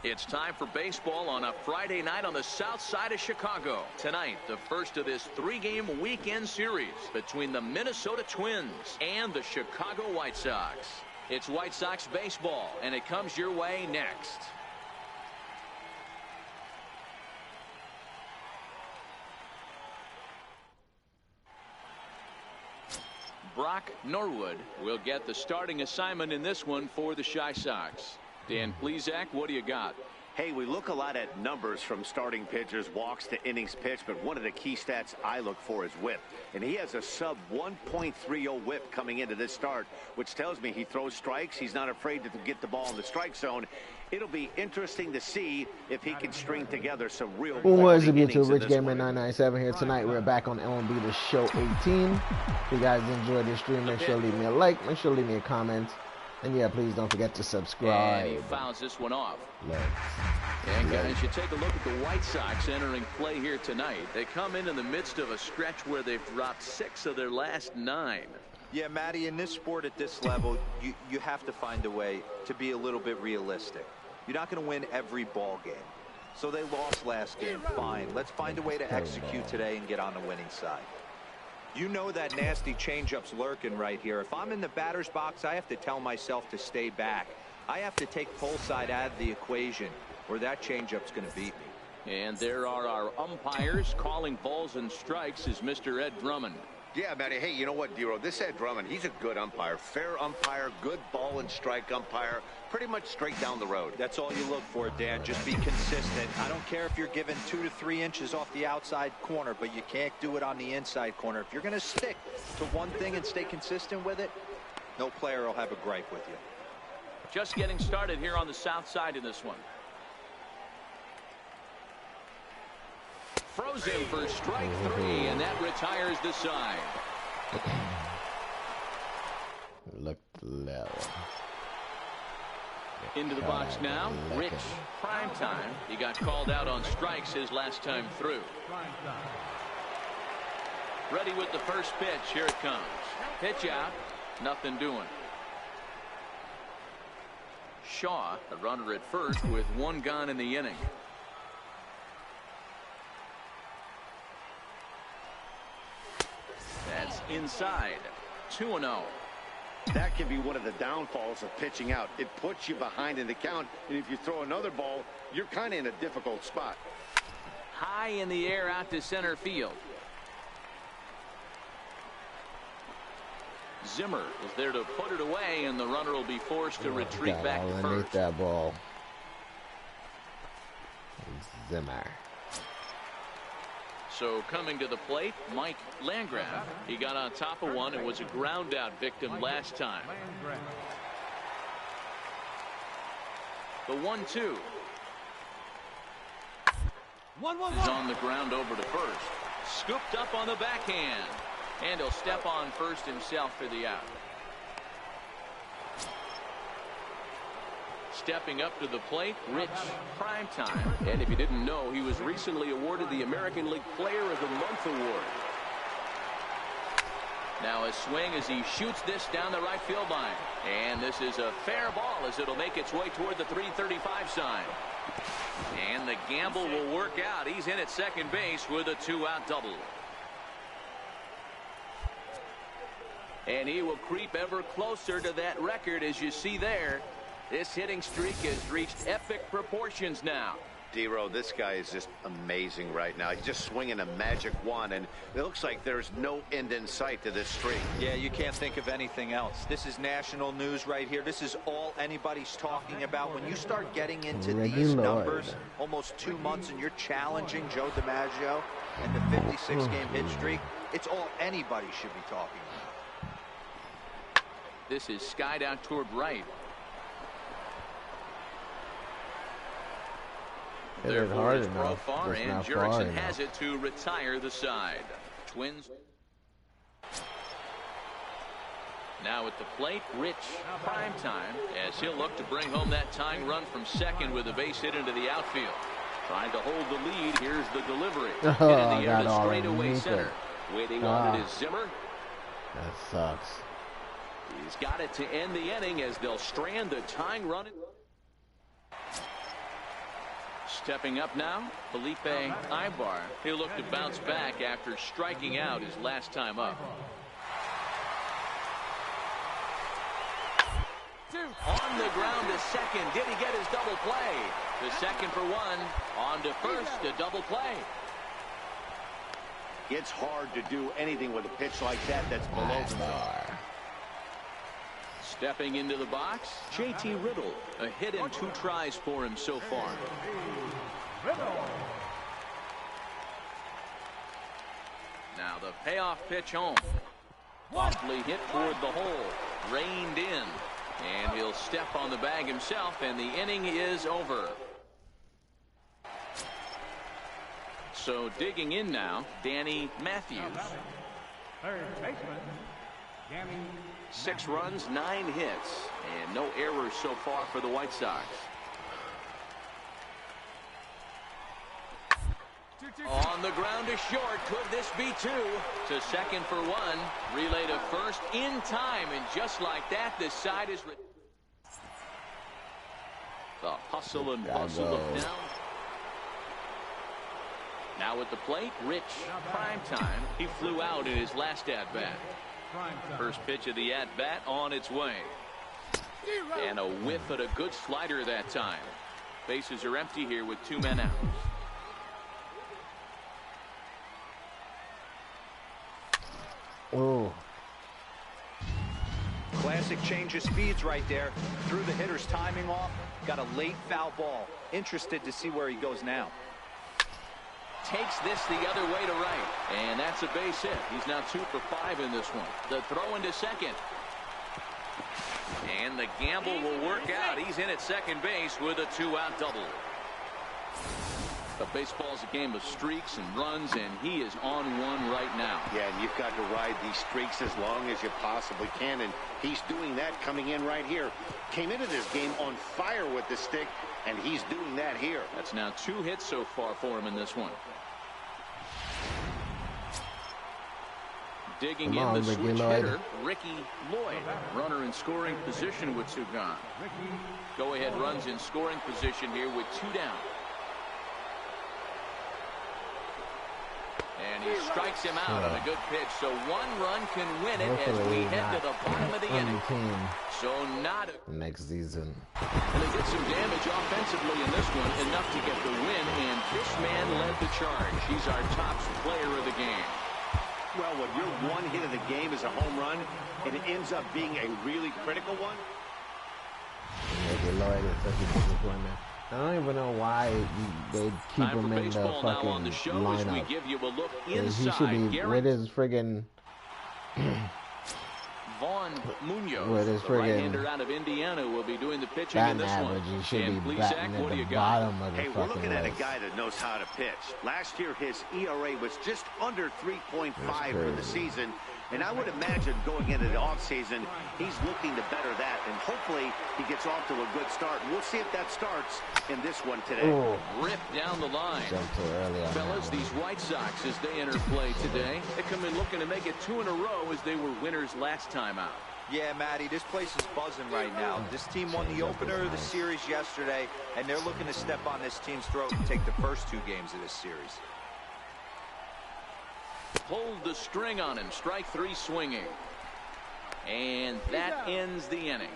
It's time for baseball on a Friday night on the south side of Chicago. Tonight, the first of this three-game weekend series between the Minnesota Twins and the Chicago White Sox. It's White Sox baseball, and it comes your way next. Brock Norwood will get the starting assignment in this one for the Chi Sox. Dan Plesac, what do you got? Hey, we look a lot at numbers from starting pitchers, walks to innings pitched, but one of the key stats I look for is whip. And he has a sub 1.30 whip coming into this start, which tells me he throws strikes. He's not afraid to get the ball in the strike zone. It'll be interesting to see if he can string together some real What is it, YouTube? Rich Gamer 997 here tonight. We're back on MLB The Show 18. If you guys enjoyed this stream, make sure to leave me a like, make sure to leave me a comment. And yeah, please don't forget to subscribe. And he fouls this one off. Let's And guys, you take a look at the White Sox entering play here tonight. They come in the midst of a stretch where they've dropped 6 of their last 9. Yeah, Matty, in this sport at this level, you have to find a way to be a little bit realistic. You're not going to win every ball game. So they lost last game. Fine. Let's find a way to execute today and get on the winning side. You know that nasty changeup's lurking right here. If I'm in the batter's box, I have to tell myself to stay back. I have to take pull side out of the equation, or that changeup's going to beat me. And there are our umpires calling balls and strikes is Mr. Ed Drummond. Yeah, Matty. Hey, you know what, Dero? This Ed Drummond, he's a good umpire. Fair umpire, good ball and strike umpire. Pretty much straight down the road. That's all you look for, Dan. Just be consistent. I don't care if you're given 2 to 3 inches off the outside corner, but you can't do it on the inside corner. If you're going to stick to one thing and stay consistent with it, no player will have a gripe with you. Just getting started here on the south side of this one. Frozen for strike 3, and that retires the side. look low. Into the box now, Rich Primetime. He got called out on strikes his last time through. Ready with the first pitch. Here it comes. Pitch out. Nothing doing. Shaw, the runner at first with 1 gone in the inning. That's inside. 2-0. That can be one of the downfalls of pitching out. It puts you behind in the count, and if you throw another ball, you're kind of in a difficult spot. High in the air out to center field. Zimmer is there to put it away, and the runner will be forced to retreat back to first. That ball. Zimmer. So coming to the plate, Mike Landgraf. He got on top of one and was a ground out victim last time. The 1-2. Is on the ground over to first. Scooped up on the backhand. And he'll step on first himself for the out. Stepping up to the plate, Rich Primetime. And if you didn't know, he was recently awarded the American League Player of the Month award. Now a swing as he shoots this down the right field line. And this is a fair ball as it'll make its way toward the 335 sign. And the gamble will work out. He's in at second base with a 2-out double. And he will creep ever closer to that record, as you see there. This hitting streak has reached epic proportions now. Dero, this guy is just amazing right now. He's just swinging a magic wand, and it looks like there's no end in sight to this streak. Yeah, you can't think of anything else. This is national news right here. This is all anybody's talking about. When you start getting into these numbers, almost 2 months, and you're challenging Joe DiMaggio and the 56-game hit streak, it's all anybody should be talking about. This is skied out toward right. Therefore, it's far, and Jurickson has it to retire the side. Twins. Now at the plate, Rich Primetime, as he'll look to bring home that tying run from second with a base hit into the outfield. Trying to hold the lead. Here's the delivery. Hit in the air to straightaway center. Waiting on it is Zimmer. That sucks. He's got it to end the inning as they'll strand the tying run. Stepping up now, Felipe Ibar. He'll look to bounce back after striking out his last time up. On the ground to second. Did he get his double play? The second for one. On to first, a double play. It's hard to do anything with a pitch like that that's below the bar. Stepping into the box, J.T. Riddle. A hit in 2 tries for him so far. Now the payoff pitch home. Softly hit toward the hole. Reined in. And he'll step on the bag himself, and the inning is over. So digging in now, Danny Matthews. Third baseman, Danny. 6 runs, 9 hits, and no errors so far for the White Sox. On the ground to short. Could this be 2? To second for 1. Relay to first in time, and just like that, this side is... The hustle and bustle of down. Now at the plate, Rich. Prime time. He flew out in his last at-bat. First pitch of the at-bat on its way. And a whiff at a good slider that time. Bases are empty here with 2 men out. Oh. Classic change of speeds right there. Threw the hitter's timing off. Got a late foul ball. Interested to see where he goes now. Takes this the other way to right. And that's a base hit. He's now 2 for 5 in this one. The throw into second. And the gamble will work out. He's in at second base with a 2-out double. But baseball's a game of streaks and runs, and he is on one right now. Yeah, and you've got to ride these streaks as long as you possibly can, and he's doing that coming in right here. Came into this game on fire with the stick, and he's doing that here. That's now 2 hits so far for him in this one. Digging in the switch hitter, Ricky Lloyd. Runner in scoring position with 2 gone. Go-ahead runs in scoring position here with 2 down. And he strikes him out on a good pitch. So 1 run can win it as we head to the bottom of the inning. So not next season. And they did some damage offensively in this one, enough to get the win. And this man led the charge. He's our top player of the game. Well, when your 1 hit of the game is a home run, and it ends up being a really critical one. Ricky Lloyd is such a disappointment. I don't even know why they keep him in the fucking lineup. We give you a look he should be with his friggin' Vaughn Munoz, with his the right-hander out of Indiana, will be doing the pitching in this one. He should be batting at the bottom of the fucking Hey, we're looking at a list. guy that knows how to pitch. Last year, his ERA was just under 3.5 for the season. And I would imagine going into the offseason, he's looking to better that. And hopefully he gets off to a good start. And we'll see if that starts in this one today. Ooh. Rip down the line. Jumped too early on Fellas, these White Sox, as they enter play today, they come in looking to make it 2 in a row as they were winners last time out. Yeah, Matty, this place is buzzing right now. This team won the opener of the series yesterday, and they're looking to step on this team's throat and take the first 2 games of this series. Pulled the string on him. Strike 3 swinging. And that ends the inning.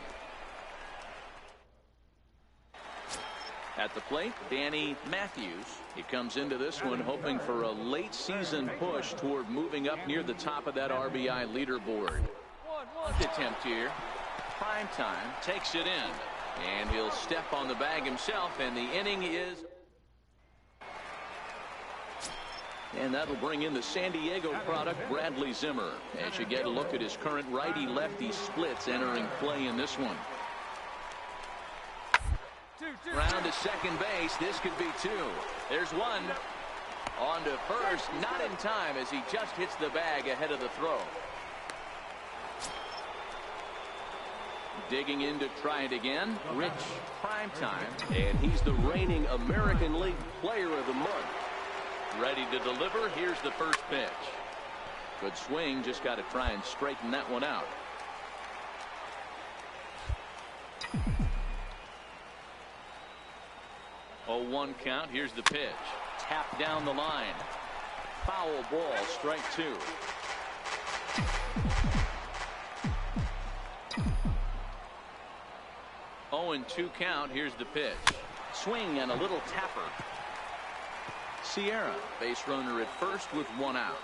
At the plate, Danny Matthews. He comes into this one hoping for a late season push toward moving up near the top of that RBI leaderboard. Attempt here. Prime time takes it in. And he'll step on the bag himself, and the inning is... And that'll bring in the San Diego product, Bradley Zimmer, as you get a look at his current righty-lefty splits entering play in this one. Round to second base. This could be 2. There's 1. On to first. Not in time as he just hits the bag ahead of the throw. Digging in to try it again. Rich Primetime. And he's the reigning American League Player of the Month. Ready to deliver. Here's the first pitch. Good swing. Just got to try and straighten that one out. 0-1 count. Here's the pitch. Tapped down the line. Foul ball, strike 2. Oh, and 2 count. Here's the pitch. Swing and a little tapper. Sierra, base runner at first with 1 out.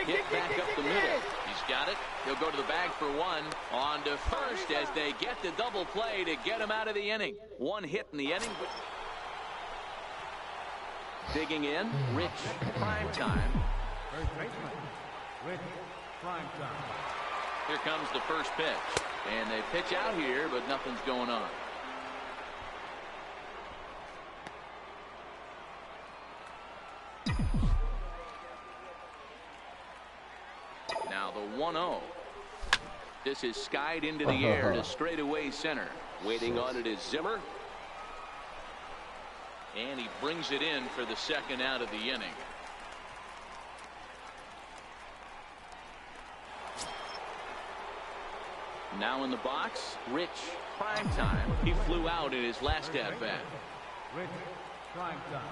Hit back up the middle. He's got it. He'll go to the bag for 1. On to first as they get the double play to get him out of the inning. 1 hit in the inning. Digging in, Rich Primetime. First baseman, Rich Primetime. Here comes the first pitch. And they pitch out here, but nothing's going on. Now the 1-0. This is skied into the air to straightaway center. Waiting on it is Zimmer. And he brings it in for the 2nd out of the inning. Now in the box, Rich Primetime. He flew out in his last at-bat. Rich Primetime.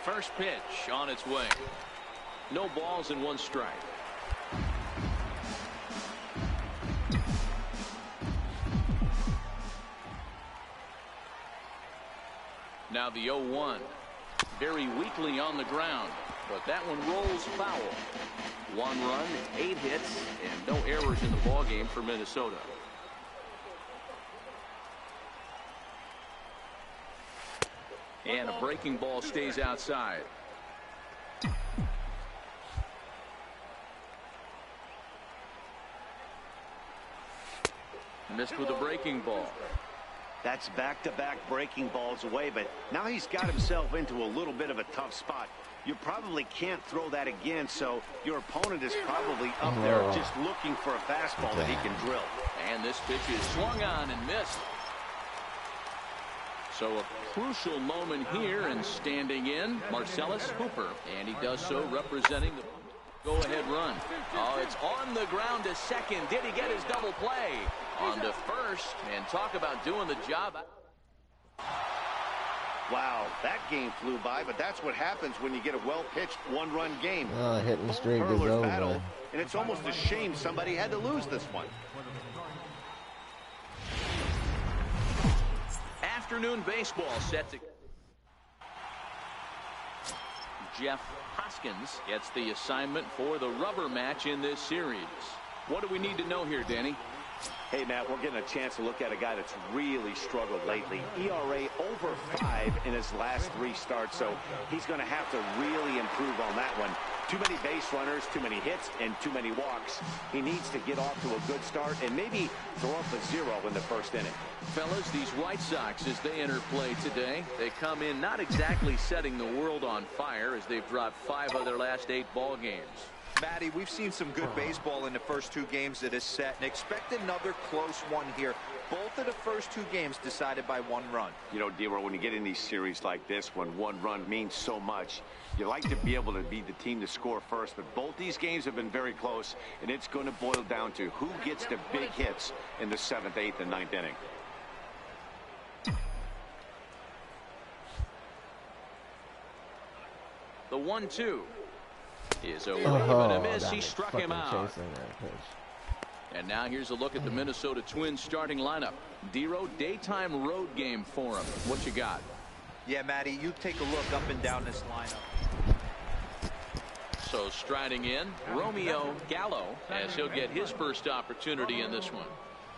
First pitch on its way. No balls and 1 strike. Now the 0-1. Very weakly on the ground, but that one rolls foul. 1 run, 8 hits, and no errors in the ballgame for Minnesota. And a breaking ball stays outside. Missed with a breaking ball. That's back-to-back breaking balls away, but now he's got himself into a little bit of a tough spot. You probably can't throw that again, so your opponent is probably up there just looking for a fastball that he can drill. And this pitch is swung on and missed. So a crucial moment here, and standing in, Marcellus Hooper. And he does so representing the go-ahead run. Oh, it's on the ground to second. Did he get his double play? On to first, and talk about doing the job. Wow, that game flew by, but that's what happens when you get a well-pitched 1-run game. Hitting streak is over. Battle, and it's almost a shame somebody had to lose this one. Afternoon baseball set to... Jeff Hoskins gets the assignment for the rubber match in this series. What do we need to know here, Danny? Hey, Matt, we're getting a chance to look at a guy that's really struggled lately. ERA over 5 in his last 3 starts, so he's going to have to really improve on that one. Too many base runners, too many hits, and too many walks. He needs to get off to a good start and maybe throw up a 0 in the first inning. Fellas, these White Sox, as they enter play today, they come in not exactly setting the world on fire as they've dropped 5 of their last 8 ball games. Matty, we've seen some good baseball in the first 2 games of this set, and expect another close one here. Both of the first 2 games decided by 1 run. You know, D-Roll, when you get in these series like this, when 1 run means so much, you like to be able to be the team to score first, but both these games have been very close, and it's going to boil down to who gets the big hits in the 7th, 8th, and 9th inning. The 1-2 is a but a miss. He struck him out. And now here's a look at the Minnesota Twins starting lineup. D-Row, daytime road game for him. What you got? Yeah, Matty, you take a look up and down this lineup. So striding in, Romeo Gallo, as he'll get his first opportunity in this one.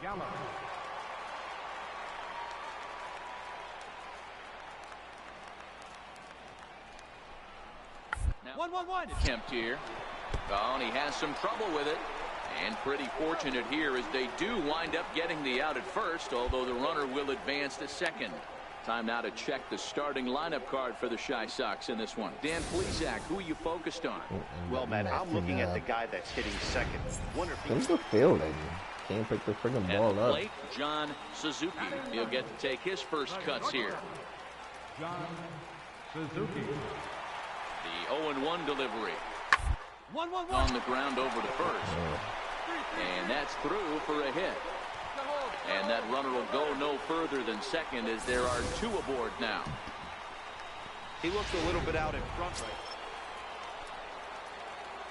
Gallo. Now, 1-1-1 attempt here. Oh, and he has some trouble with it. And pretty fortunate here as they do wind up getting the out at first, although the runner will advance to second. Time now to check the starting lineup card for the Chi Sox in this one. Dan Plesac, who are you focused on? Well, Matt, I'm looking at the guy that's hitting second. Wonder if he's the fielding. Can't pick the friggin' At ball the up. plate, John Suzuki. He'll get to take his first cuts here. John Suzuki. The 0-1 delivery. On the ground over to first. And that's through for a hit. And that runner will go no further than second as there are 2 aboard now. He looked a little bit out in front right.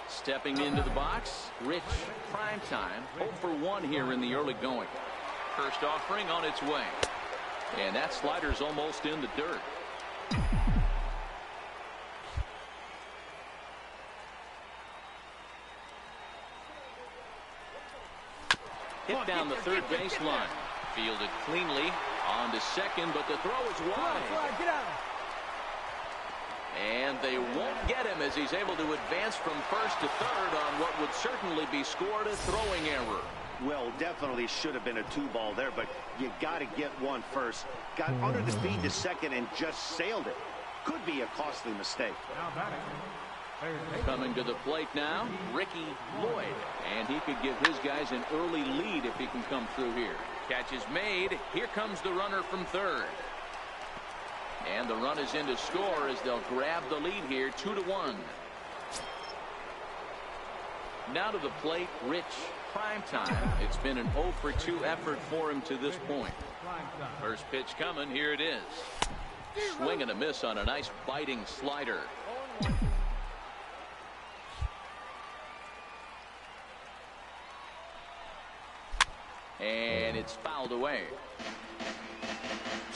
Stepping into the box, Rich Primetime. 0 for 1 here in the early going. First offering on its way. And that slider's almost in the dirt. Hit down the third baseline. Fielded cleanly. On to second, but the throw is wide. And they won't get him as he's able to advance from first to third on what would certainly be scored a throwing error. Well, definitely should have been a 2-ball there, but you got to get one first. Got under the speed to second and just sailed it. Could be a costly mistake. Now batting. Third baseman. Coming to the plate now, Ricky Lloyd. And he could give his guys an early lead if he can come through here. Catch is made. Here comes the runner from third. And the run is in to score as they'll grab the lead here, 2-1. Now to the plate, Rich Primetime. It's been an 0 for 2 effort for him to this point. Primetime. First pitch coming, here it is. Swing and a miss on a nice biting slider. And it's fouled away.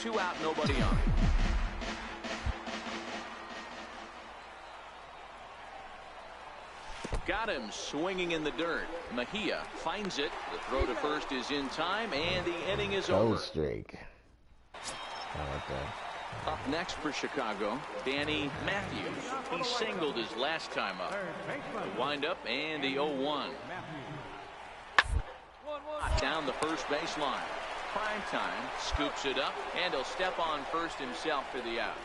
2 out, nobody on. Got him swinging in the dirt. Mejia finds it. The throw to first is in time, and the inning is over. Streak. I like that. Up next for Chicago, Danny Matthews. He singled his last time up. Third baseman. The windup and the 0-1. Matthews. Down the first baseline. Primetime scoops it up, and he'll step on first himself for the out.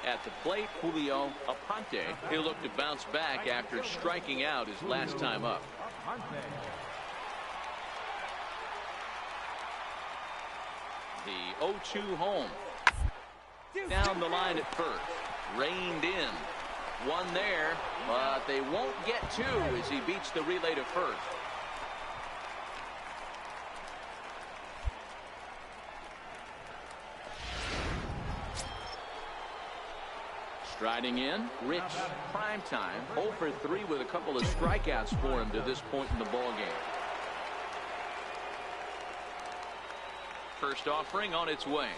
At the plate, Julio Aponte. He'll look to bounce back after striking out his last time up. Aponte. The 0-2 home. Down the line at first. Reined in. One there, but they won't get 2 as he beats the relay to first. Striding in, Rich Primetime. 0 for 3 with a couple of strikeouts for him to this point in the ballgame. First offering on its way.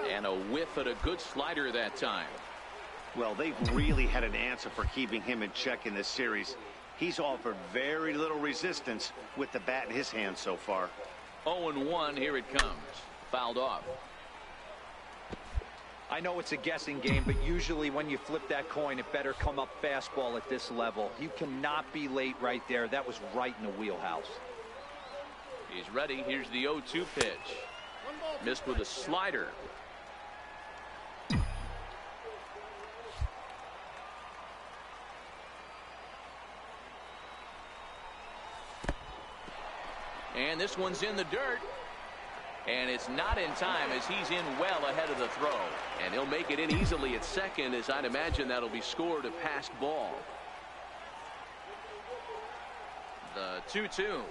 And a whiff at a good slider that time. Well, they've really had an answer for keeping him in check in this series. He's offered very little resistance with the bat in his hand so far. 0-1, here it comes. Fouled off. I know it's a guessing game, but usually when you flip that coin, it better come up fastball at this level. You cannot be late right there. That was right in the wheelhouse. He's ready. Here's the 0-2 pitch. Missed with a slider. And this one's in the dirt. And it's not in time as he's in well ahead of the throw. And he'll make it in easily at second, as I'd imagine that'll be scored a passed ball. The 2-2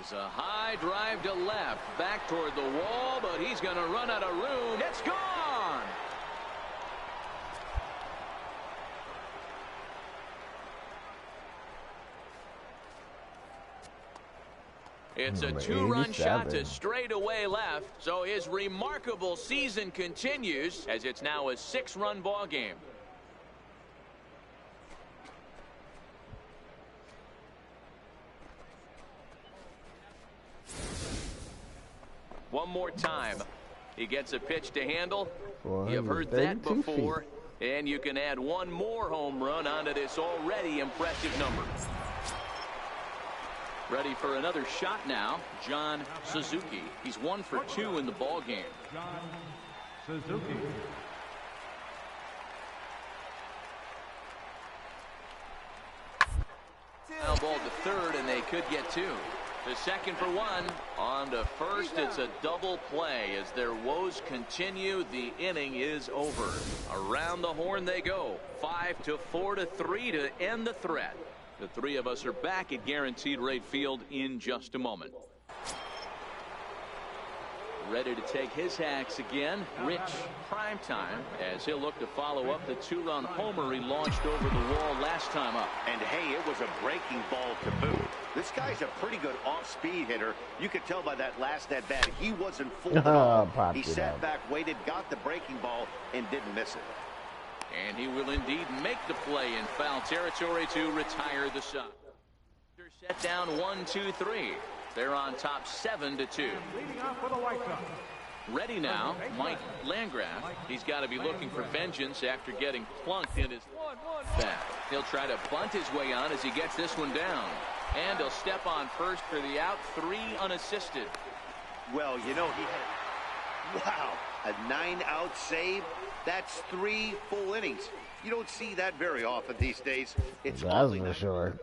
is a high drive to left. Back toward the wall, but he's going to run out of room. It's gone! It's a 2-run shot to straightaway left, so his remarkable season continues as it's now a 6-run ball game. One more time. He gets a pitch to handle. You've heard that before, and you can add one more home run onto this already impressive number. Ready for another shot now, John Suzuki. He's 1 for 2 in the ball game. John Suzuki. ground ball to third, and they could get two. The second for one. On to first, it's a double play. As their woes continue, the inning is over. Around the horn they go. 5-4-3 to end the threat. The three of us are back at Guaranteed Rate Field in just a moment. Ready to take his hacks again, Rich Primetime, as he'll look to follow up the two-run homer he launched over the wall last time up. And hey, it was a breaking ball to boot. This guy's a pretty good off-speed hitter. You could tell by that last at-bat he wasn't full. He sat back, waited, got the breaking ball, and didn't miss it. And he will indeed make the play in foul territory to retire the Sox. Set down 1-2-3. They're on top 7-2. Leading off for the White Sox. Ready now, Mike Landgraf. He's got to be looking for vengeance after getting plunked in his bat. He'll try to bunt his way on as he gets this one down. And he'll step on first for the out, 3 unassisted. Well, you know, he had, wow, a 9-out save. That's 3 full innings. You don't see that very often these days. It's that's for sure.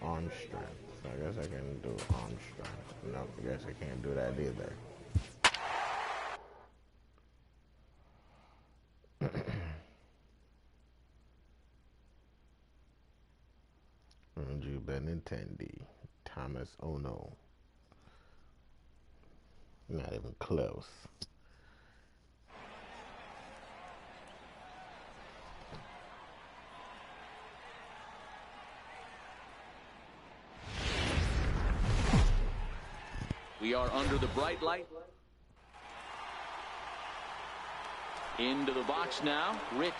Arm strength. So I guess I can do arm strength. No, I guess I can't do that either. Andrew Benintendi, Thomas Ono. Not even close. We are under the bright light. Into the box now, Rich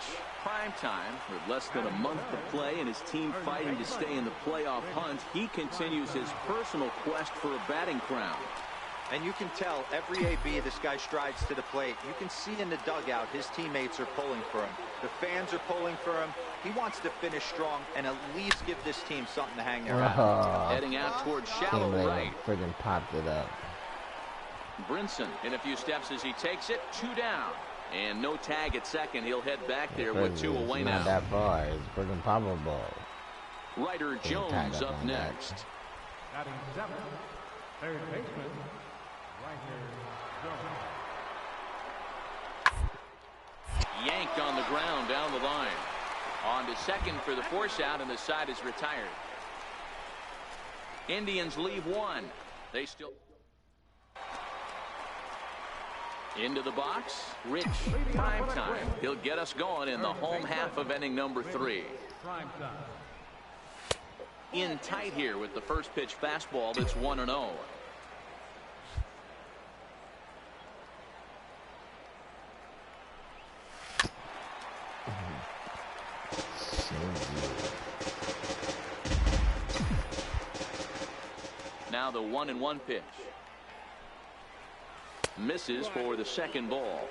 Primetime. With less than a month to play and his team fighting to stay in the playoff hunt, he continues his personal quest for a batting crown. And you can tell every AB this guy strides to the plate. You can see in the dugout his teammates are pulling for him. The fans are pulling for him. He wants to finish strong and at least give this team something to hang their hat. Heading out towards shallow right. Friggin' popped it up. Brinson in a few steps as he takes it. 2 down. And no tag at second. He'll head back there with 2 away now. Not that far. It's friggin' poppable. Ryder Jones up next. Batting 7, third baseman, Ryder Jones. Yanked on the ground down the line. On to second for the force out, and the side is retired. Indians leave 1. They still. Into the box, Rich Primetime. He'll get us going in the home half of inning number 3. In tight here with the first pitch fastball that's 1-0. Now the 1-1 pitch. Misses for the second ball.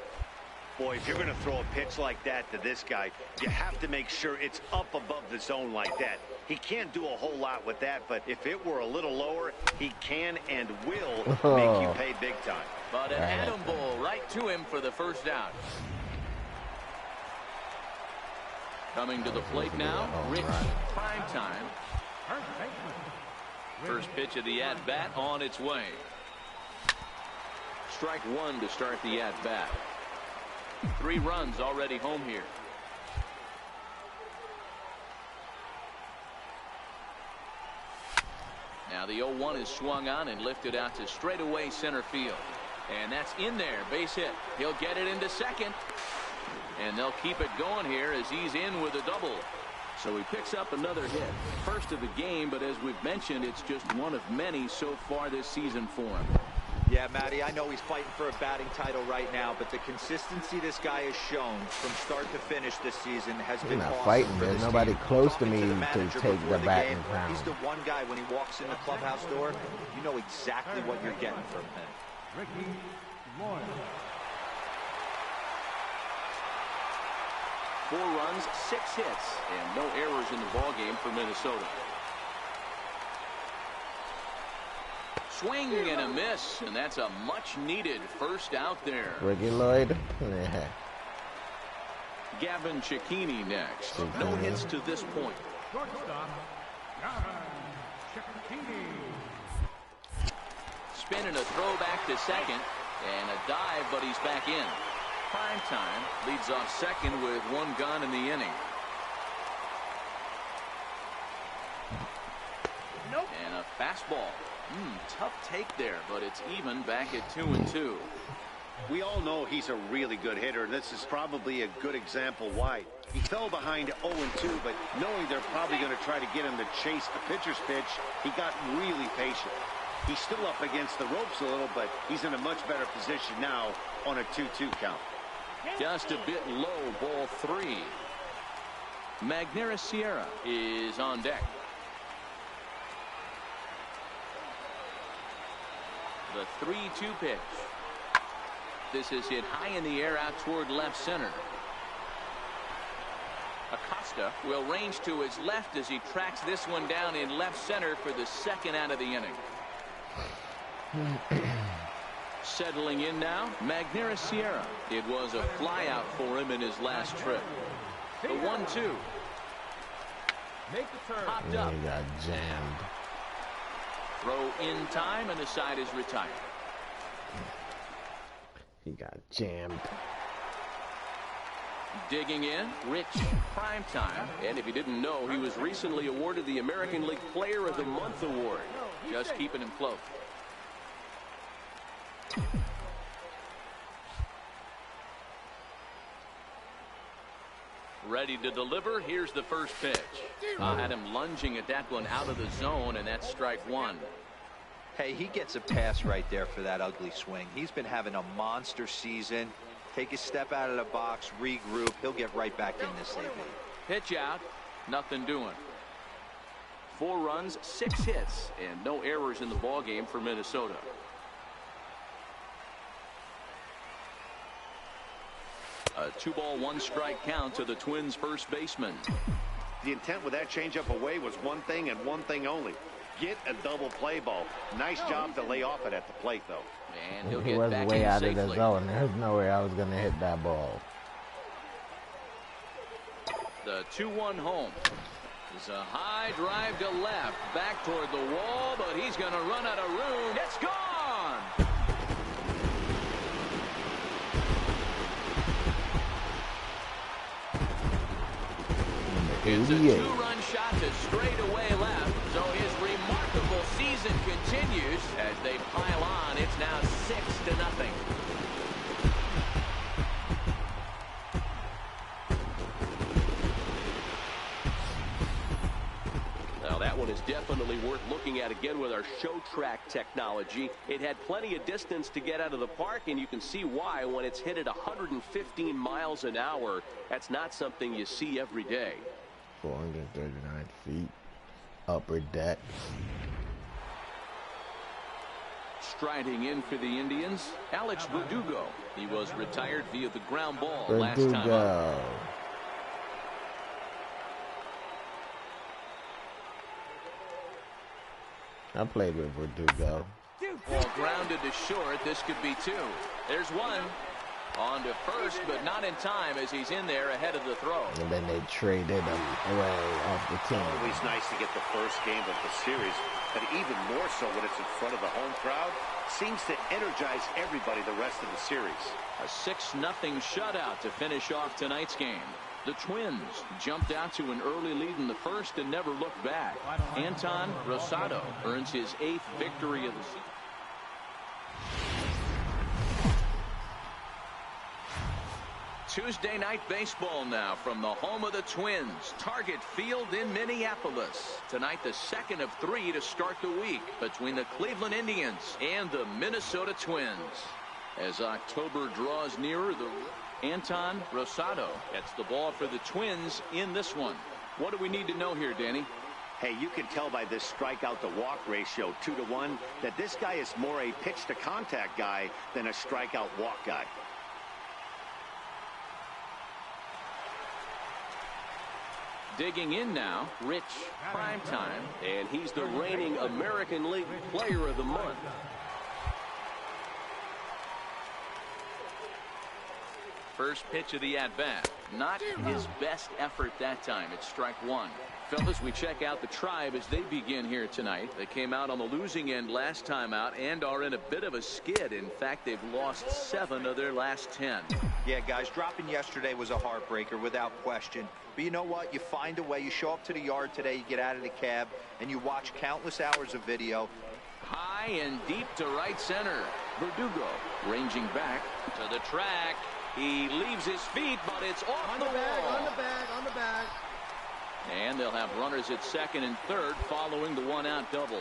Boy, if you're going to throw a pitch like that to this guy, you have to make sure it's up above the zone like that. He can't do a whole lot with that, but if it were a little lower, he can and will make you pay big time. But an atom ball right to him for the first out. Coming to the plate now, Rich Primetime. First pitch of the at-bat on its way. Strike 1 to start the at-bat. 3 runs already home here. Now the 0-1 is swung on and lifted out to straightaway center field. And that's in there. Base hit. He'll get it into second. And they'll keep it going here as he's in with a double. So he picks up another hit. First of the game, but as we've mentioned, it's just one of many so far this season for him. Yeah, Matty, I know he's fighting for a batting title right now, but the consistency this guy has shown from start to finish this season has been awesome. Not fighting. There's nobody close to me to take the batting crown. He's the one guy, when he walks in the clubhouse door, you know exactly what you're getting from him. Ricky Lloyd. 4 runs, 6 hits, and no errors in the ballgame for Minnesota. Swing and a miss, and that's a much-needed first out there. Ricky Lloyd. Yeah. Gavin Cecchini next. No hits to this point. Shortstop, Gavin Cecchini. Spin and a throw back to second, and a dive, but he's back in. Prime time leads off second with 1 gone in the inning. Nope. And a fastball. Tough take there, but it's even back at 2-2. We all know he's a really good hitter, and this is probably a good example why. He fell behind 0-2, but knowing they're probably going to try to get him to chase the pitcher's pitch, he got really patient. He's still up against the ropes a little, but he's in a much better position now on a 2-2 count. Just a bit low, ball 3. Magneuris Sierra is on deck. The 3-2 pitch. This is hit high in the air out toward left center. Acosta will range to his left as he tracks this one down in left center for the second out of the inning. Settling in now, Magneuris Sierra. It was a flyout for him in his last trip. The 1-2. Make the turn. Popped up. He got jammed. Throw in time, and the side is retired. He got jammed. Digging in, Rich. Prime time. And if you didn't know, he was recently awarded the American League Player of the Month award. Just keeping him close. Ready to deliver. Here's the first pitch. Had him lunging at that one out of the zone, and that's strike 1. Hey, he gets a pass right there for that ugly swing. He's been having a monster season. Take a step out of the box, regroup. He'll get right back in this AB. Pitch out. Nothing doing. 4 runs, 6 hits, and no errors in the ballgame for Minnesota. A 2-ball, 1-strike count to the Twins' first baseman. The intent with that changeup away was one thing and one thing only. Get a double play ball. Nice job to lay off it at the plate, though. And he'll He get was back way in out safely. of the zone. There's no way I was going to hit that ball. The 2-1 home. It's a high drive to left. Back toward the wall, but he's going to run out of room. It's gone! It's a 2-run shot to straightaway left. So his remarkable season continues as they pile on. It's now 6-0. Now that one is definitely worth looking at again with our show track technology. It had plenty of distance to get out of the park, and you can see why when it's hit at 115 miles an hour. That's not something you see every day. 439 feet. Upper deck. Striding in for the Indians, Alex Verdugo. He was retired via the ground ball last time up. Verdugo. I played with Verdugo. Ball grounded to short. This could be 2. There's 1. On to first, but not in time as he's in there ahead of the throw. And then they traded him away off the team. Always nice to get the first game of the series, but even more so when it's in front of the home crowd. Seems to energize everybody the rest of the series. A 6-0 shutout to finish off tonight's game. The Twins jumped out to an early lead in the first and never looked back. Anton Rosado earns his 8th victory of the season. Tuesday night baseball now from the home of the Twins, Target Field in Minneapolis. Tonight, the second of 3 to start the week between the Cleveland Indians and the Minnesota Twins. As October draws nearer, Anton Rosado gets the ball for the Twins in this one. What do we need to know here, Danny? Hey, you can tell by this strikeout to walk ratio 2-to-1 that this guy is more a pitch to contact guy than a strikeout walk guy. Digging in now, Rich Primetime, and he's the reigning American League Player of the Month. First pitch of the at-bat. Not his best effort that time. It's strike one. Fellas, we check out the Tribe as they begin here tonight. They came out on the losing end last time out and are in a bit of a skid. In fact, they've lost 7 of their last 10. Yeah, guys, dropping yesterday was a heartbreaker without question. But you know what? You find a way. You show up to the yard today, you get out of the cab, and you watch countless hours of video. High and deep to right center. Verdugo ranging back to the track. He leaves his feet, but it's off the wall. On the bag. And they'll have runners at second and third following the one-out double.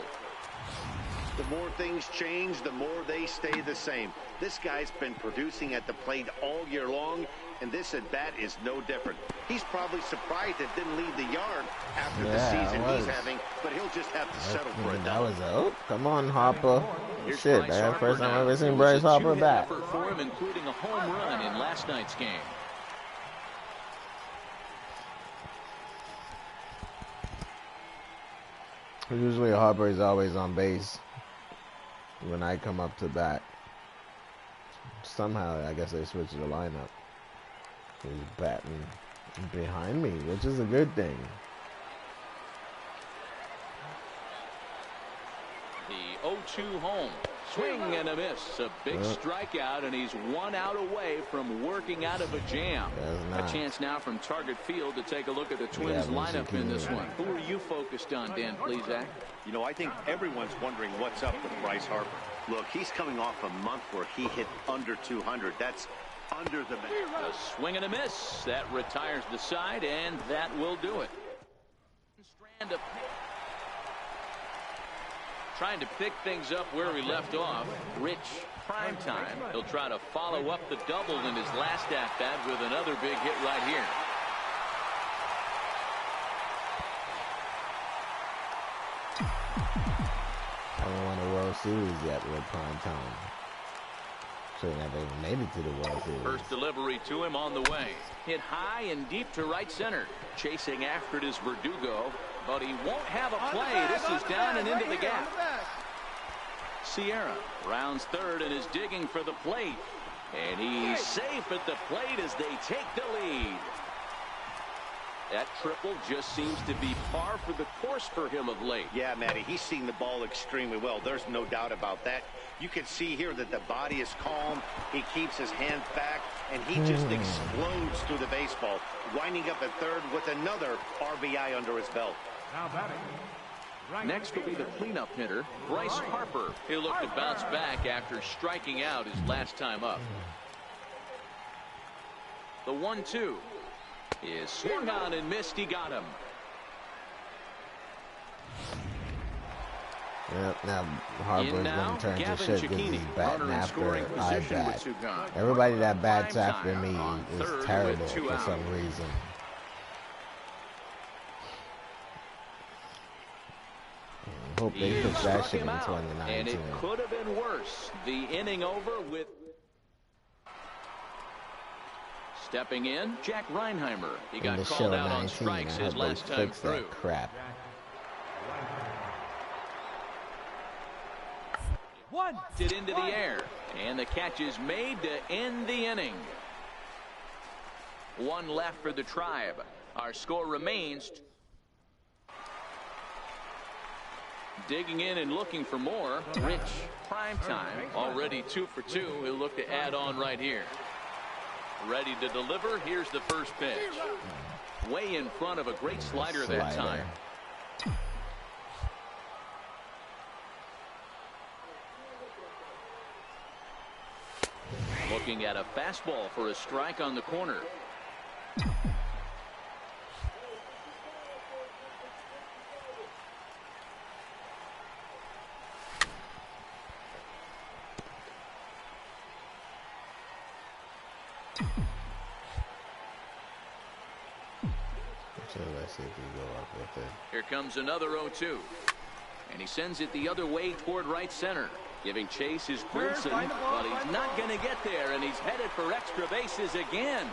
The more things change, the more they stay the same. This guy's been producing at the plate all year long, and this at-bat is no different. He's probably surprised it didn't leave the yard after the season he's having, but he'll just have to settle for it. That was come on, Harper. Here's Shit, Bryce man. Harper First time now. I've ever seen It was Bryce a Harper two-hit back. effort for him, including a home run in last night's game. Usually Harper is always on base when I come up to bat. Somehow, I guess they switched the lineup. He's batting behind me, which is a good thing. The 0-2 home. Swing and a miss. A big strikeout, and he's 1 out away from working out of a jam. A chance now from Target Field to take a look at the Twins lineup in this one. Who are you focused on, Dan Plesac? You know, I think everyone's wondering what's up with Bryce Harper. Look, he's coming off a month where he hit under 200. That's under the middle. A swing and a miss. That retires the side, and that will do it. Strand of trying to pick things up where we left off. Rich Primetime. He'll try to follow up the double in his last at-bat with another big hit right here. Haven't won a World Series yet with Primetime. So he never even made it to the World Series. First delivery to him on the way. Hit high and deep to right center. Chasing after it is Verdugo, but he won't have a play. This is down and into the gap. Sierra rounds third and is digging for the plate. And he's safe at the plate as they take the lead. That triple just seems to be par for the course for him of late. Yeah, Matty, he's seen the ball extremely well. There's no doubt about that. You can see here that the body is calm. He keeps his hands back, and he just explodes through the baseball, winding up at third with another RBI under his belt. Now batting. Next will be the cleanup hitter, Bryce Harper. He'll look to bounce back after striking out his last time up. The 1-2 is swung on and missed. He got him. Yep, now Harper's going to turn to shit because he's batting after I bat. Everybody that bats after me is terrible for some reason. Hope they fix that shit in 2019. And it could have been worse. The inning over with stepping in, Jack Reinheimer. He got called out on strikes his last time through. Crap. It into the air, and the catch is made to end the inning. 1 left for the Tribe. Our score remains. Digging in and looking for more. Rich Primetime already 2 for 2. He'll look to add on right here. Ready to deliver. Here's the first pitch. Way in front of a great slider that time. Looking at a fastball for a strike on the corner. So let's see if we go up with it. Here comes another 0-2. And he sends it the other way toward right center. Giving chase is Brinson, but he's not going to get there, and he's headed for extra bases again.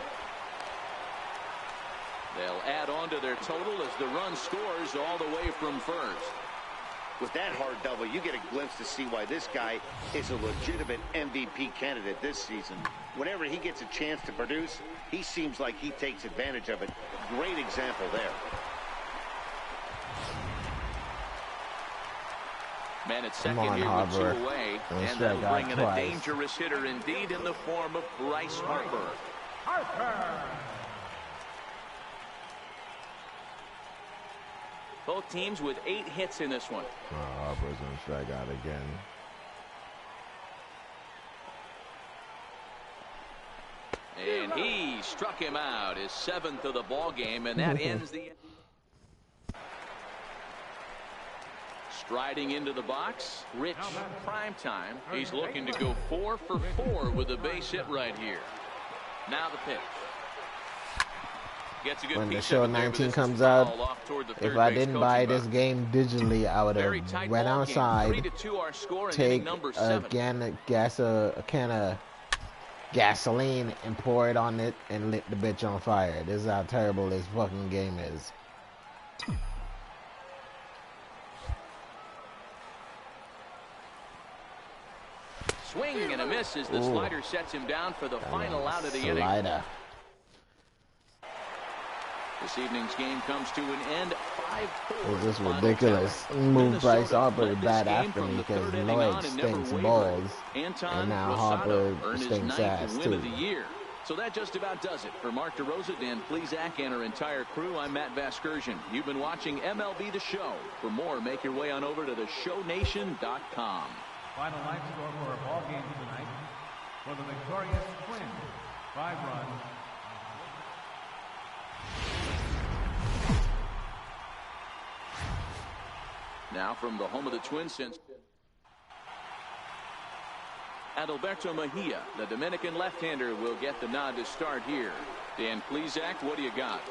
They'll add on to their total as the run scores all the way from first. With that hard double, you get a glimpse to see why this guy is a legitimate MVP candidate this season. Whenever he gets a chance to produce, he seems like he takes advantage of it. Great example there. Man at second here with 2 away, and they'll bring in a dangerous hitter indeed in the form of Bryce Harper. Both teams with 8 hits in this one. Harper's gonna strike out again. And he struck him out, his 7th of the ball game, and that ends the. Striding into the box, Rich Primetime. He's looking to go 4 for 4 with a base hit right here. Now the pitch. Gets a good when the piece show of 19 comes out, if I didn't buy this game digitally, I would have went outside, take a can of gasoline and pour it on it and lit the bitch on fire. This is how terrible this fucking game is. Swing and a miss as the slider sets him down for the final out of the inning. This evening's game comes to an end 5-4. This is ridiculous. Move Bryce Harper bat after me because Lloyd stinks balls, and now Harper stinks ass too. So that just about does it. For Mark DeRosa, Dan Plesac, and our entire crew, I'm Matt Vasgersian. You've been watching MLB The Show. For more, make your way on over to theshownation.com. Final line score for our ball game tonight. For the victorious Twins, 5 runs. Now from the home of the Twins since Adalberto Mejia, the Dominican left-hander, will get the nod to start here. Dan Plesac, what do you got?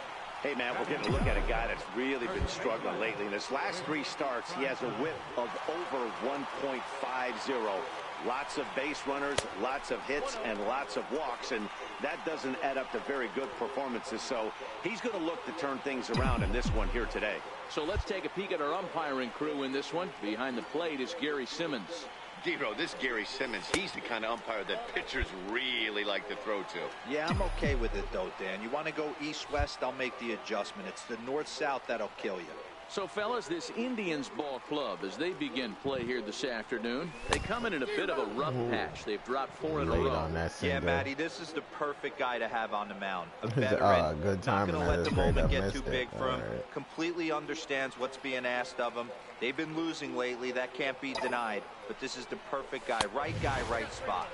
Hey, man, we're getting a look at a guy that's really been struggling lately. In his last 3 starts, he has a whip of over 1.50. Lots of base runners, lots of hits, and lots of walks, and that doesn't add up to very good performances. So he's going to look to turn things around in this one here today. So let's take a peek at our umpiring crew in this one. Behind the plate is Gary Simmons. Dero, this Gary Simmons, he's the kind of umpire that pitchers really like to throw to. Yeah, I'm okay with it, though, Dan. You want to go east-west, I'll make the adjustment. It's the north-south that'll kill you. So, fellas, this Indians ball club, as they begin play here this afternoon, they come in a bit of a rough patch. They've dropped 4 in a row. Yeah, Matty, this is the perfect guy to have on the mound. A veteran. Good time. Not going to let the moment get too big for him. Completely understands what's being asked of him. They've been losing lately. That can't be denied. But this is the perfect guy, right spot.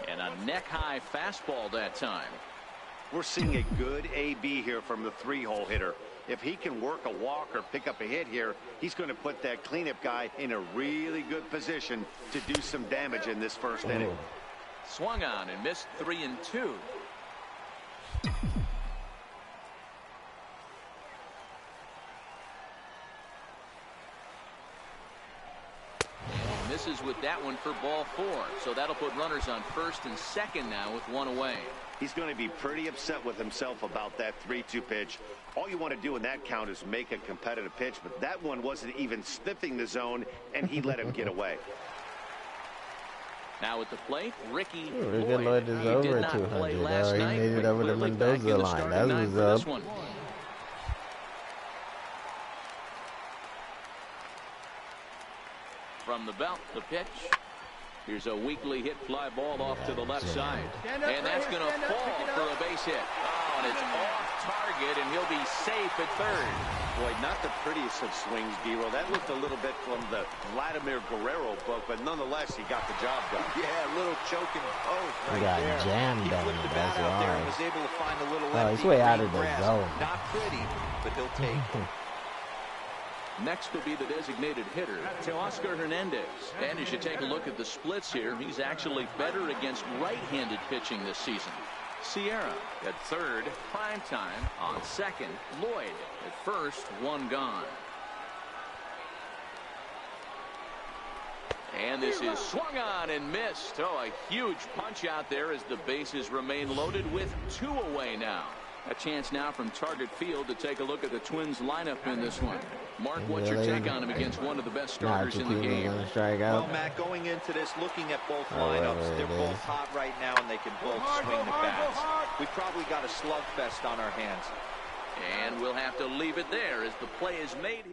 And a neck-high fastball that time. We're seeing a good AB here from the 3-hole hitter. If he can work a walk or pick up a hit here, he's going to put that cleanup guy in a really good position to do some damage in this first inning. Swung on and missed 3-2. Misses with that one for ball 4. So that'll put runners on first and second now with 1 away. He's going to be pretty upset with himself about that 3-2 pitch. All you want to do in that count is make a competitive pitch, but that one wasn't even sniffing the zone, and he let him get away. Now at the plate, Ricky Lloyd is over 200. He made it over the Mendoza line. That was up. From the belt, the pitch. Here's a weakly hit fly ball off to the left side. And that's going to fall for a base hit. Oh, and it's off target, and he'll be safe at third. Boy, not the prettiest of swings, D-Roll. That looked a little bit from the Vladimir Guerrero book, but nonetheless, he got the job done. Yeah, a little choking poke right got there. jammed He on flipped the the bat out there and bars. was able to find a little Oh, empty he's way out green of the grass. zone. Not pretty, but he'll take it. Next will be the designated hitter, Teoscar Hernandez. And as you take a look at the splits here, he's actually better against right-handed pitching this season. Sierra at third, Primetime on second, Lloyd at first, one gone. And this is swung on and missed. Oh, a huge punch out there as the bases remain loaded with 2 away now. A chance now from Target Field to take a look at the Twins lineup in this one. Mark, what's your take on him against one of the best starters in the game? Well, Matt, going into this, looking at both lineups, they're both hot right now, and they can both swing the bats. We've probably got a slugfest on our hands. And we'll have to leave it there as the play is made.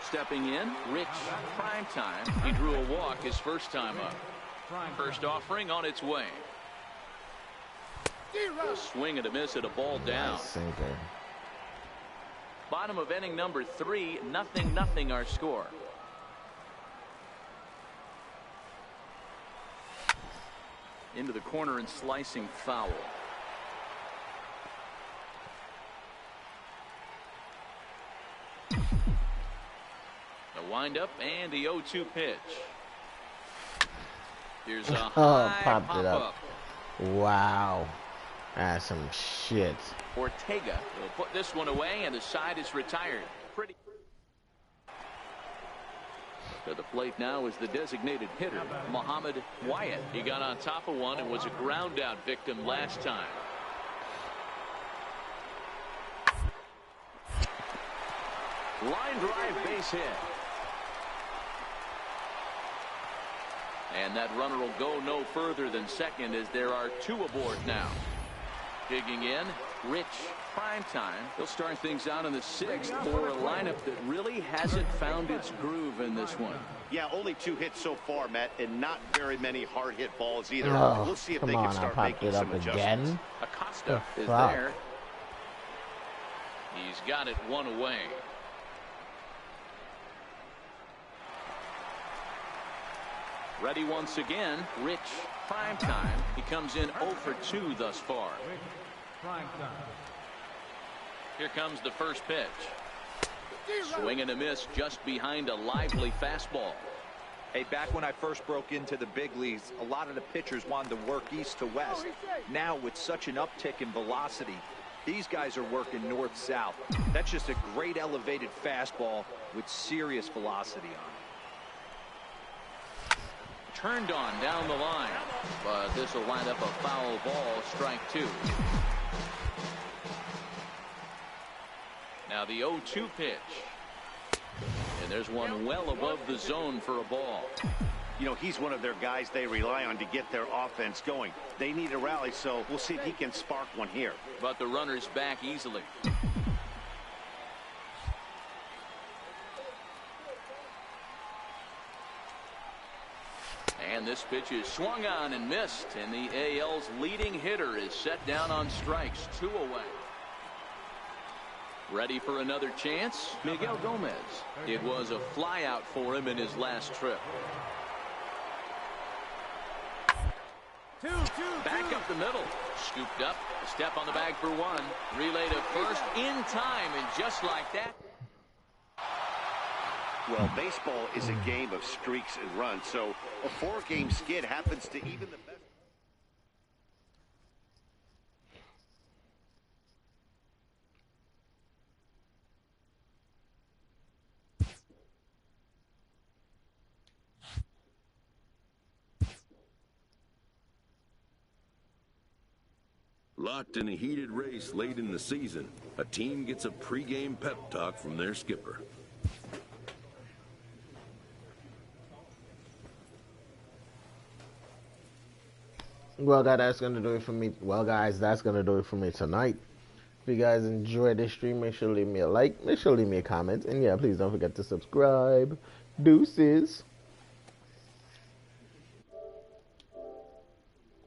Stepping in, Rich Primetime. He drew a walk his first time up. First offering on its way. A swing and a miss at a ball down. Bottom of inning number 3, 0-0 our score. Into the corner and slicing foul. The windup and the 0-2 pitch. Here's a high popped it up. Wow. That's some shit. Ortega will put this one away, and the side is retired. Pretty. To the plate now is the designated hitter, Muhammad Wyatt. He got on top of one and was a ground out victim last time. Line drive base hit. And that runner will go no further than second as there are 2 aboard now. Digging in, Rich Primetime. He'll start things out in the 6th for a lineup that really hasn't found its groove in this one. Yeah, only 2 hits so far, Matt, and not very many hard hit balls either. Oh, we'll see if they can start making some adjustments. Again? Acosta is there. He's got it 1 away. Ready once again, Rich Primetime. He comes in 0 for 2 thus far. Here comes the first pitch. Swing and a miss just behind a lively fastball. Hey, back when I first broke into the big leagues, a lot of the pitchers wanted to work east to west. Now, with such an uptick in velocity, these guys are working north-south. That's just a great elevated fastball with serious velocity on it. Turned on down the line, but this will wind up a foul ball, strike 2. Now the 0-2 pitch. And there's one well above the zone for a ball. You know, he's one of their guys they rely on to get their offense going. They need a rally, so we'll see if he can spark one here. But the runner's back easily. And this pitch is swung on and missed, and the AL's leading hitter is set down on strikes, 2 away. Ready for another chance? Miguel Gomez. It was a fly out for him in his last trip. Back up the middle. Scooped up. A step on the bag for 1. Relay to first in time, and just like that. Well, baseball is a game of streaks and runs, so a 4-game skid happens to even the best. Locked in a heated race late in the season, a team gets a pregame pep talk from their skipper. Well, guys, that's gonna do it for me. Well, guys, that's gonna do it for me tonight. If you guys enjoyed this stream, make sure to leave me a like, make sure to leave me a comment, and yeah, please don't forget to subscribe. Deuces.